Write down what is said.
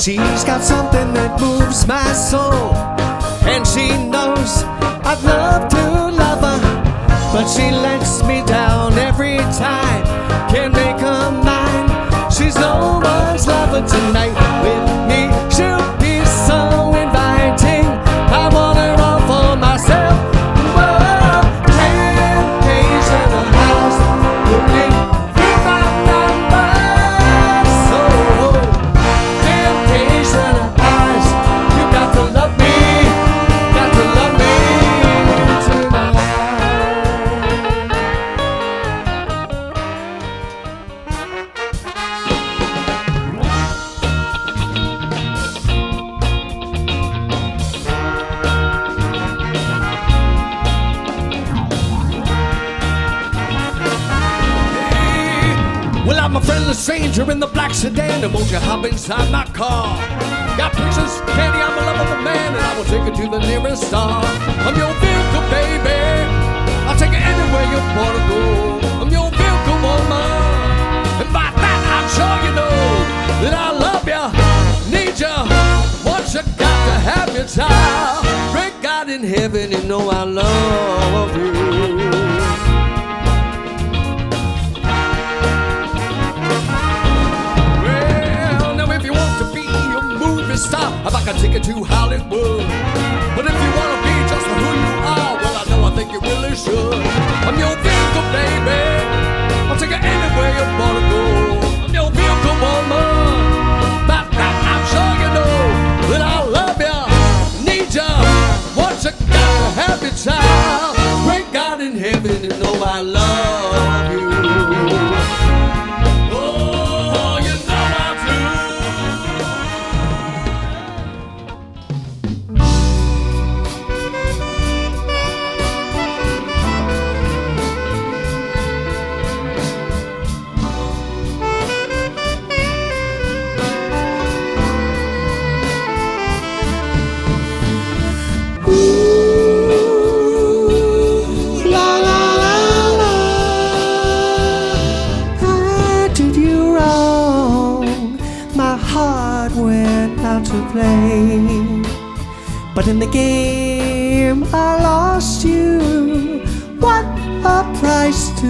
She's got something that moves my soul, and she knows I'd love to love her, but she lets me down every time. Can't make her mine. She's no one's lover tonight. With me she'll be so inviting. I want her all for myself. Whoa, temptation of house, looking through my numbers. So temptation of eyes, you got to love me, got to love me tonight. Well, I'm a friendless stranger in the black sedan, and won't you hop inside my car? Got pictures, candy, I'm a lovable man, and I will take you to the nearest star. I'm your vehicle, baby, I'll take you anywhere you wanna go. I'm your vehicle, woman, and by that I'm sure you know that I love you, need you, want you, got to have your child. Great God in heaven, you know I love you. Stop if I can take you to Hollywood. But if you wanna be just for who you are, well, I know I think you really should. I'm your vehicle, baby, I'll take you anywhere you wanna go. I'm your vehicle, woman, about that I'm sure you know that I love you, need you, want you, got to have your child. Great God in heaven, you know I love you. To play, but in the game I lost you. What a price to